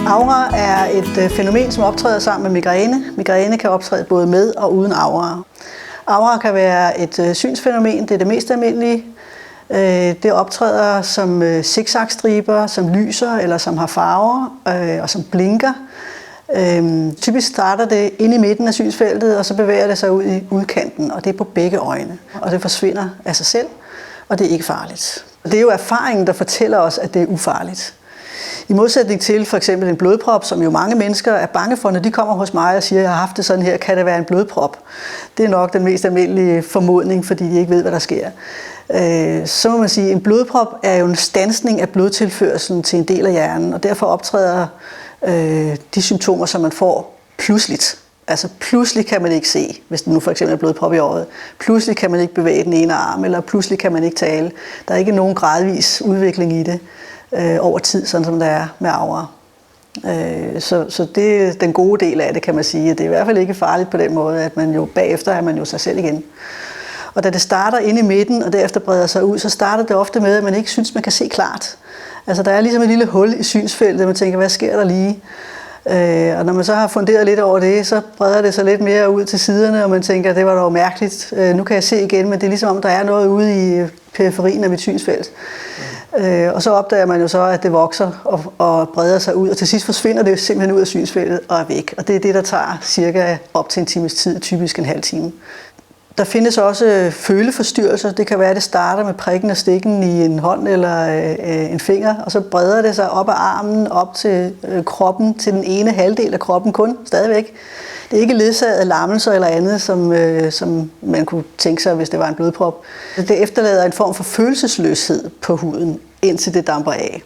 Aura er et fænomen, som optræder sammen med migræne. Migræne kan optræde både med og uden aura. Aura kan være et synsfænomen, det er det mest almindelige. Det optræder som zigzagstriber, som lyser eller som har farver og som blinker. Typisk starter det inde i midten af synsfeltet, og så bevæger det sig ud i udkanten, og det er på begge øjne. Og det forsvinder af sig selv, og det er ikke farligt. Det er jo erfaringen, der fortæller os, at det er ufarligt. I modsætning til for eksempel en blodprop, som jo mange mennesker er bange for, når de kommer hos mig og siger, at jeg har haft det sådan her, kan det være en blodprop? Det er nok den mest almindelige formodning, fordi de ikke ved, hvad der sker. Så må man sige, at en blodprop er jo en standsning af blodtilførslen til en del af hjernen, og derfor optræder de symptomer, som man får pludseligt. Altså pludselig kan man ikke se, hvis det nu for eksempel er blodprop i øjet. Pludselig kan man ikke bevæge den ene arm, eller pludselig kan man ikke tale. Der er ikke nogen gradvis udvikling i det over tid, sådan som det er med aura. Så det er den gode del af det, kan man sige. Det er i hvert fald ikke farligt på den måde, at man jo bagefter er man jo sig selv igen. Og da det starter inde i midten, og derefter breder sig ud, så starter det ofte med, at man ikke synes, man kan se klart. Altså der er ligesom et lille hul i synsfeltet, og man tænker, hvad sker der lige? Og når man så har funderet lidt over det, så breder det sig lidt mere ud til siderne, og man tænker, det var dog mærkeligt. Nu kan jeg se igen, men det er ligesom om, der er noget ude i periferien af mit synsfelt. Og så opdager man jo så, at det vokser og breder sig ud, og til sidst forsvinder det simpelthen ud af synsfeltet og er væk. Og det er det, der tager cirka op til en times tid, typisk en halv time. Der findes også føleforstyrrelser. Det kan være, at det starter med prikken og stikken i en hånd eller en finger, og så breder det sig op ad armen, op til kroppen, til den ene halvdel af kroppen kun, stadigvæk. Det er ikke ledsaget af lammelser eller andet, som man kunne tænke sig, hvis det var en blodprop. Det efterlader en form for følelsesløshed på huden, indtil det damper af.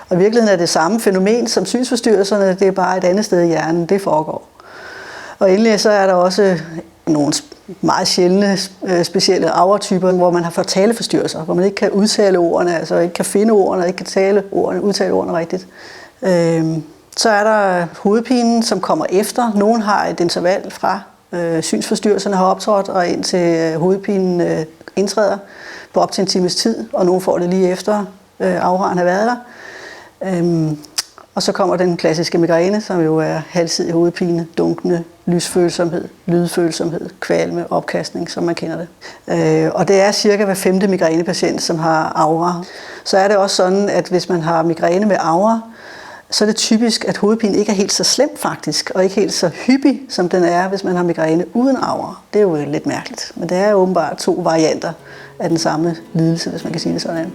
Og i virkeligheden er det samme fænomen som synsforstyrrelserne, det er bare et andet sted i hjernen, det foregår. Og endelig så er der også nogle meget sjældne, specielle auratyper, hvor man har fået taleforstyrrelser, hvor man ikke kan udtale ordene, altså ikke kan finde ordene, ikke kan udtale ordene rigtigt. Så er der hovedpinen, som kommer efter. Nogen har et interval fra synsforstyrrelserne har optrådt, og indtil hovedpinen indtræder på op til en times tid, og nogen får det lige efter auraen har været der. Og så kommer den klassiske migræne, som jo er halvsidig hovedpine, dunkende, lysfølsomhed, lydfølsomhed, kvalme, opkastning, som man kender det. Og det er cirka hver 5. migrænepatient, som har aura. Så er det også sådan, at hvis man har migræne med aura, så er det typisk, at hovedpine ikke er helt så slem faktisk, og ikke helt så hyppig, som den er, hvis man har migræne uden aura. Det er jo lidt mærkeligt, men det er åbenbart 2 varianter af den samme lidelse, hvis man kan sige det sådan.